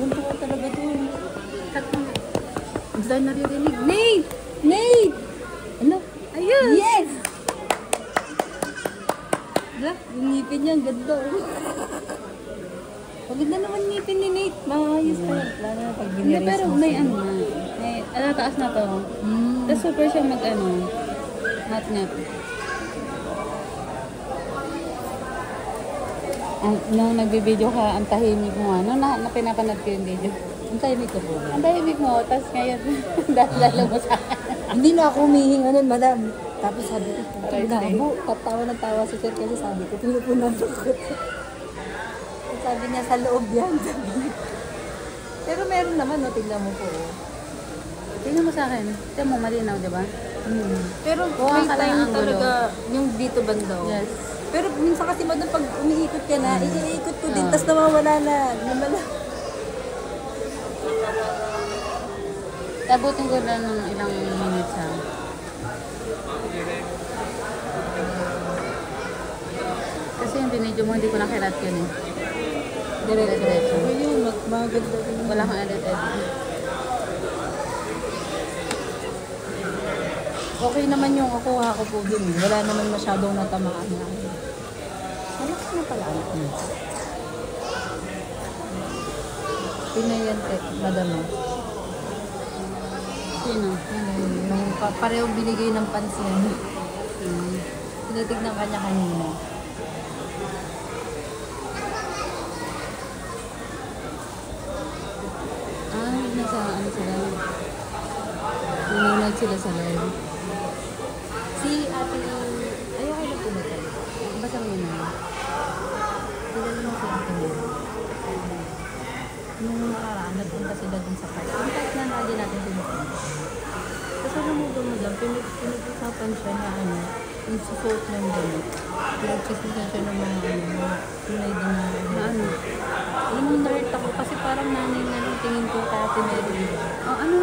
Punto ka talaga doon. Ang dahil naririnig. Nate! Nate! Ano? Ayun! Yes! Wala, yung ngipin niya, ang ganda. Maganda naman ngipin ni Nate. Maayos pa yan. Lalo na pag Hindi, biniris pero mo may siya. ano na. May, taas na to. Tapos super siya mag-ano. Ngat-ngat. Nung nagbibideo ka, ang tahimik mo nga. Nung pinapanood ko yung video. Ang tahimik ko po. Ang tahimik mo, tapos ngayon, dahil mo sa akin. Hindi na ako humihinga nun, madam. Tapos sabi ko, Aray, tabo. Tatawa ng tawa si sir kasi sabi ko, pinupunan ko. Sabi niya, sa loob yan. Pero meron naman, no, tignan mo po. Tingnan mo sa akin. Tingnan mo, malinaw, di ba? Pero Kuha may ka lang time ang gulo. talaga, yung dito banda. Yes. Pero minsan kasi madam, pag umiikot ka na, iikot ko din, tas nawawala na. Tabutin ko lang ng ilang minutes ha. Kasi yung binidyo mo, hindi ko nakilat yun eh. Diretso. Ayun, maganda din. Wala kang edit-edit. Okay naman yung kukuha ko po din. Wala naman masyadong natamaan na. Malakas na pala. Pinayan, madam. Sino? Yung pareho binigay ng pansin. Tinitignan kanya kanina. Nasa ano sila? Nanonood sila sa live. Si ate, ayaw kayo na pumatay. Basta mo yun na. Kilala mo si ate mo. Nung nakaraan, nagpunta sila dun sa park. Yung kahit na lagi natin pinupunta. Tapos alam mo ba mo dyan, pinag-usapan siya na ano, yung susuot ng damit. Pinag-chismisan siya ng mga tunay din na Ano? Alam mo, nalert ako kasi parang nanay na lang tingin ko kay ate Mary. Oh, ano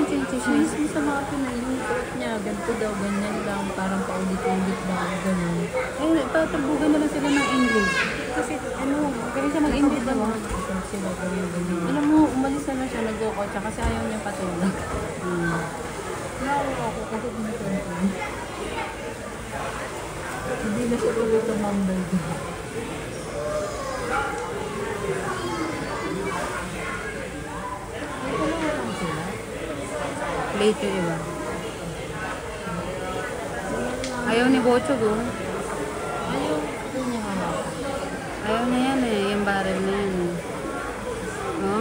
chinichismis? Mismo sa mga Pinay, yung suot niya, ganito daw, ganyan lang, parang paulit-ulit lang, gano'n. Eh, tatabugan na lang sila ng English. Kasi, galing siya mag-English ba? Sila, ganyan. Alam mo, umalis na lang siya, nag-go-kotsa kasi ayaw niya patulog. Naawa ako kasi pinatulog. Hindi na siya ulit tumambay din. Ay, kalawa lang sila. Late yung iba. Ayaw ni Bocho go. Ayaw ko niya harapan. Ayaw niya yan eh, yung barrel na yan eh. No?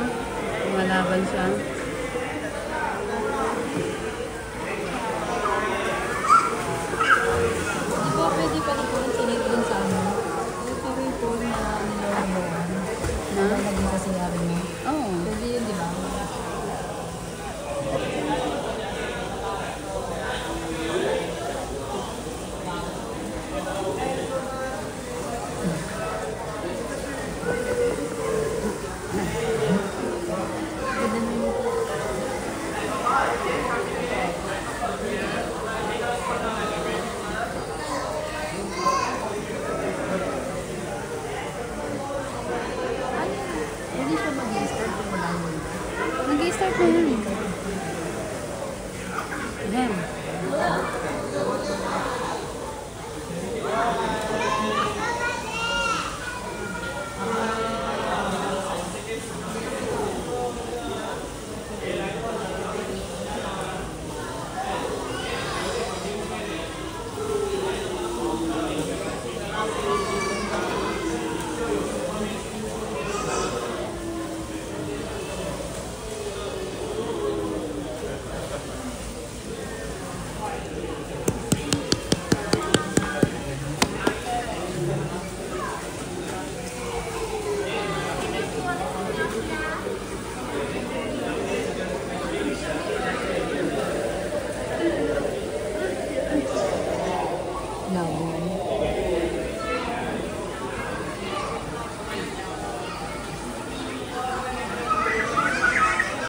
Lumalaban siya. Di ba pwede pa rin po rin sinate dun sa ano? Yung sorry po na nilalabawan. Na? Nalagay sa siyari mo. Oo. Pwede yun, di ba? Ganda na yun. Hindi siya mag-i-start kung wala yun. Nag-i-start na yan.